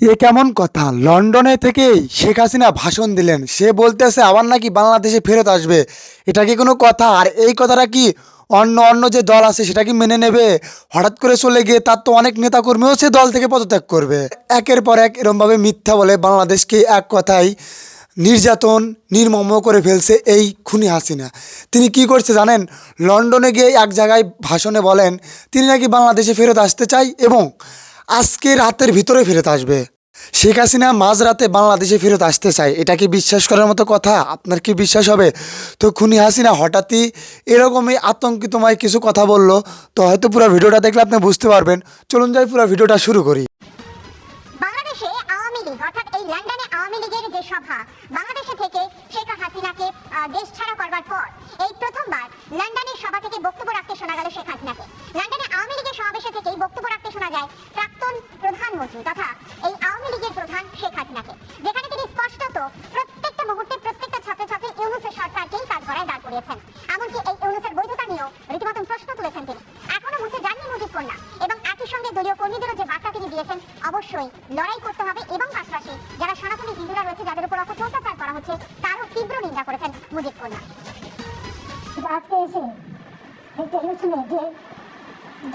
এ কেমন কথা? লন্ডনে থেকেই শেখ হাসিনা ভাষণ দিলেন, সে বলতেছে আবার নাকি বাংলাদেশে ফেরত আসবে। এটা কি কোনো কথা? আর এই কথাটা কি অন্য অন্য যে দল আছে সেটা কি মেনে নেবে? হঠাৎ করে চলে গিয়ে তার তো অনেক নেতাকর্মীও সে দল থেকে পদত্যাগ করবে। একের পর এক এরমভাবে মিথ্যা বলে বাংলাদেশকে এক কথায় নির্যাতন নির্মম করে ফেলছে এই খুনি হাসিনা। তিনি কি করছে জানেন? লন্ডনে গিয়ে এক জায়গায় ভাষণে বলেন তিনি নাকি বাংলাদেশে ফেরত আসতে চাই এবং আজকে রাতের ভিতরে ফেরত আসবে। শেখ হাসিনা মাঝরাতে বাংলাদেশে ফেরত আসতে চায়, এটা কি বিশ্বাস করার মতো কথা? আপনার কি বিশ্বাস হবে? তো খুনি হাসিনা হঠাৎই এরকমই আতঙ্কিতময় কিছু কথা বলল। তো হয়তো পুরো ভিডিওটা দেখলে আপনি বুঝতে পারবেন। চলুন যাই পুরো ভিডিওটা শুরু করি। বাংলাদেশে আওয়ামী লীগ অর্থাৎ এই লন্ডনে আওয়ামী লীগের যে সভা, বাংলাদেশে থেকে শেখ হাসিনাকে দেশ ছাড়া করবার পর এই প্রথমবার লন্ডনের সভা থেকে বক্তব্য রাখতে শোনা গেল শেখ হাসিনাকে। লন্ডনে আওয়ামী লীগের সমাবেশে থেকেই বক্তব্য রাখতে শোনা যায় প্রাক্তন প্রধানমন্ত্রী তথা এই আওয়ামী লীগের প্রধান শেখ হাসিনাকে, যেখানে তিনি স্পষ্টত প্রত্যেকটা মুহূর্তে প্রত্যেকটা ছাত্রছাত্রী ইউনূসের সরকারকেই কাজ করায় দাঁড় করিয়েছেন। এমনকি এই ইউনূসের বৈধতা নিয়েও রীতিমতো প্রশ্ন তুলেছেন তিনি। এখনো মুছে যাননি মুজিব কন্যা এবং একই সঙ্গে দলীয় কর্মীদেরও যে বার্তা তিনি দিয়েছেন, অবশ্যই লড়াই করতে হবে এবং পাশাপাশি যারা সনাতনী হিন্দুরা রয়েছে যাদের উপর অত্যাচার করা হচ্ছে তারও তীব্র নিন্দা করেছেন মুজিব কন্যা। আজকে এসে টেলিভিশনে যে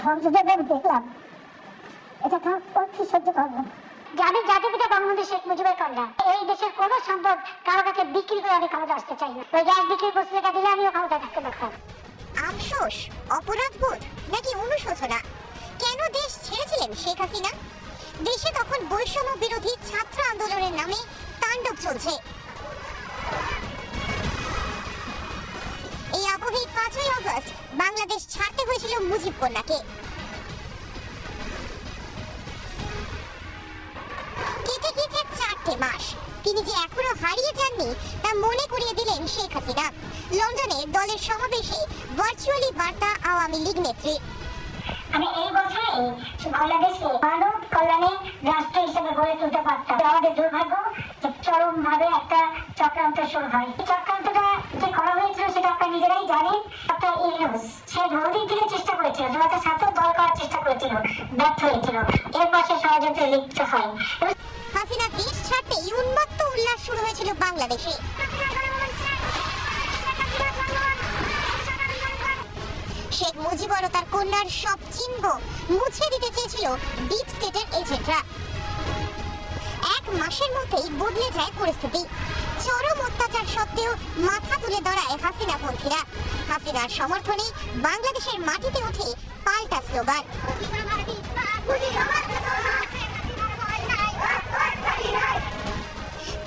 ধ্বংসযজ্ঞ আমি দেখলাম, এটা কি সহ্য করবো? আমি জাতির পিতা বঙ্গবন্ধু শেখ মুজিবের কন্যা। এই দেশের কোন সম্পদ কারো কাছে বিক্রি করে আমি ক্ষমতা আসতে চাই না। ওই গ্যাস বিক্রি পত্রিকা দিলে আমিও ক্ষমতা থাকতে পারতাম। আফসোস, অপরাধবোধ নাকি অনুশোচনা? কেন দেশ ছেড়েছিলেন শেখ হাসিনা? দেশে তখন বৈষম্য বিরোধী ছাত্র আন্দোলনের নামে তাণ্ডব চলছে। এই আবহে 5ই আগস্ট বাংলাদেশ ছাড়তে হয়েছিল মুজিব কন্যাকে। কেটে গিয়েছে 4টে মাস, তিনি যে এখনো হারিয়ে যাননি তা মনে করিয়ে দিলেন শেখ হাসিনা লন্ডনে দলের সমাবেশে ভার্চুয়ালি বার্তা আওয়ামী লীগ নেত্রী। আমি এই বছরে বাংলাদেশকে মানব কল্যাণে রাষ্ট্র হিসেবে গড়ে তুলতে পারতাম। আমাদের দুর্ভাগ্য যে চরম ভাবে একটা চক্রান্ত শুরু হয়। এই চক্রান্তটা যে করা হয়েছিল সেটা আপনারা নিজেরাই জানেন। ডক্টর ইউনূস সে বহুদিন থেকে চেষ্টা করেছিল, 2007 দল করার চেষ্টা করেছিল, ব্যর্থ হয়েছিল। এরপর সে ষড়যন্ত্রে লিপ্ত হয়। হাসিনা দেশ ছাড়তে উন্মত্ত উল্লাস শুরু হয়েছিল বাংলাদেশে। শেখ মুজিবর ও তার কন্যার সব চিহ্ন মুছে দিতে চেয়েছিল ডিপ স্টেটের এজেন্টরা। 1 মাসের মধ্যেই বদলে যায় পরিস্থিতি। চরম অত্যাচার সত্ত্বেও মাথা তুলে দাঁড়ায় হাসিনা পন্থীরা। হাসিনার সমর্থনে বাংলাদেশের মাটিতে ওঠে পাল্টা স্লোগান।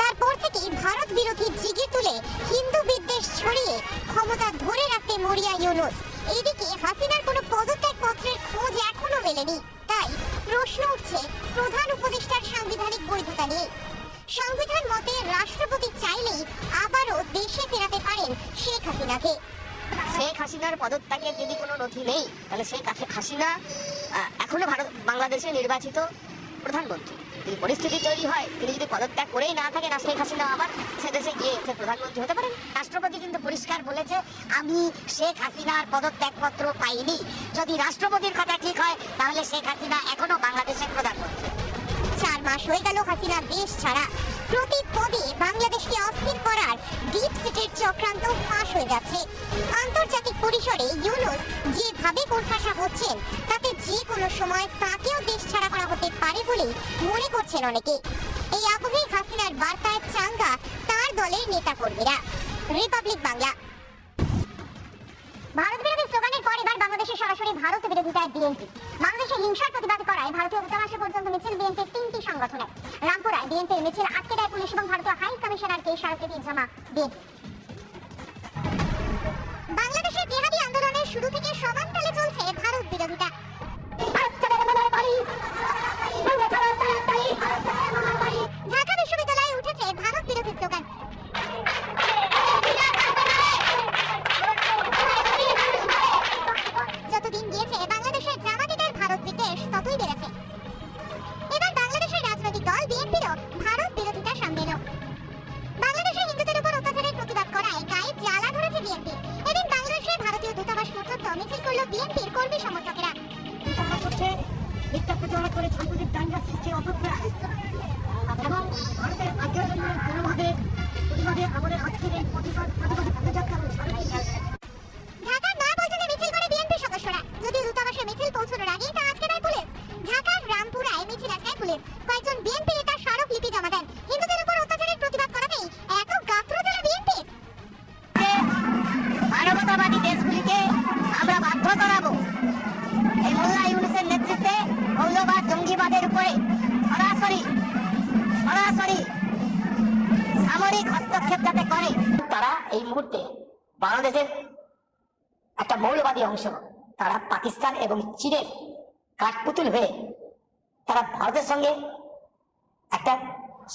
তারপর থেকেই ভারত বিরোধী জিগির তুলে হিন্দু বিদ্বেষ ছড়িয়ে ক্ষমতা ধরে রাখতে মরিয়া ইউনূস। এদিকে হাসিনার কোনো পদত্যাগ পত্রের খোঁজ এখনো মেলেনি। তাই প্রশ্ন উঠছে প্রধান উপদেষ্টার সাংবিধানিক বৈধতা নিয়ে। সংবিধান মতে রাষ্ট্রপতি চাইলেই আবারও দেশে ফেরাতে পারেন শেখ হাসিনাকে। শেখ হাসিনার পদত্যাগের যদি কোনো নথি নেই তাহলে শেখ হাসিনা এখনো বাংলাদেশে নির্বাচিত প্রধানমন্ত্রী। যদি পরিস্থিতি তৈরি হয় তিনি যদি পদত্যাগ করেই না থাকেন, শেখ হাসিনা আবার সে দেশে গিয়ে প্রধানমন্ত্রী হতে পারেন। রাষ্ট্রপতি কিন্তু পরিষ্কার বলেছে, আমি শেখ হাসিনার পদত্যাগপত্র পাইনি। যদি রাষ্ট্রপতির কথা ঠিক হয় তাহলে শেখ হাসিনা এখনো বাংলাদেশের প্রধানমন্ত্রী। 4 মাস হয়ে গেল হাসিনা দেশ ছাড়া। প্রতি পদে বাংলাদেশকে অস্থির করার ডিপ স্টেটের চক্রান্ত ফাঁস হয়ে যাচ্ছে। আন্তর্জাতিক পরিসরে ইউনূস যেভাবে কোণঠাসা হচ্ছেন তাতে যে কোনো সময় তাকেও দেশ ছাড়া করা হতে পারে বলেই মনে করছেন অনেকে। এই আবহে হাসিনার বার্তায় চাঙ্গা তার দলের নেতাকর্মীরা। রিপাবলিক বাংলা। ভারত বিরোধী স্লোগানের পর এবার বাংলাদেশে সরাসরি ভারত বিরোধিতায় বিএনপি। বাংলাদেশে হিংসার প্রতিবাদ করায় ভারতীয় দূতাবাসে পর্যন্ত মিছিল বিএনপির 3টি সংগঠনের। রামপুরায় বিএনপির মিছিল আটকে দেয় পুলিশ এবং ভারতীয় হাই কমিশনারকে স্মারকলিপি জমা বিএনপি। বাংলাদেশের জিহাদি আন্দোলনের শুরু থেকে সমান তালে চলছে ভারত বিরোধিতা। ঢাকা বিশ্ববিদ্যালয়ে উঠেছে ভারত বিরোধী স্লোগান। যতদিন গিয়েছে বাংলাদেশের জামাতিদের ভারত বিদ্বেষ ততই বেড়েছে। এবার বাংলাদেশের রাজনৈতিক দল বিএনপিরও ভারত বিরোধিতা সামনে এলো। বাংলাদেশের হিন্দুদের উপর অত্যাচারের প্রতিবাদ করায় গায়ে জ্বালা ধরেছে বিএনপি। এদিন বাংলাদেশে ভারতীয় দূতাবাস পর্যন্ত মিছিল করল বিএনপির কর্মী সমর্থকেরা। মিথ্যা প্রচার করে সাম্প্রতিক দাঙ্গা সৃষ্টি অপপ্রয়াস সরাসরি সামরিক হস্তক্ষেপ যাতে করে, তারা এই মুহূর্তে বাংলাদেশের একটা মৌলবাদী অংশ, তারা পাকিস্তান এবং চীনের কাঠপুতুল হয়ে তারা ভারতের সঙ্গে একটা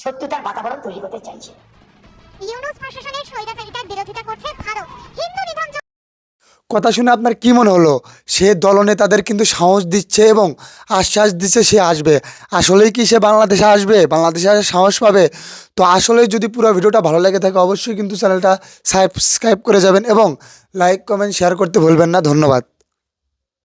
শত্রুতার বাতাবরণ তৈরি করতে চাইছে। ইউনূস প্রশাসনের স্বৈরাচারিতার বিরোধিতা করছে ভারত। হিন্দু নিধন কথা শুনে আপনার কি মনে হলো? সে দলনেতাদের কিন্তু সাহস দিচ্ছে এবং আশ্বাস দিচ্ছে সে আসবে। আসলেই কি সে বাংলাদেশে আসবে? বাংলাদেশে আসার সাহস পাবে? তো আসলেই যদি পুরো ভিডিওটা ভালো লেগে থাকে অবশ্যই কিন্তু চ্যানেলটা সাবস্ক্রাইব করে যাবেন এবং লাইক কমেন্ট শেয়ার করতে ভুলবেন না। ধন্যবাদ।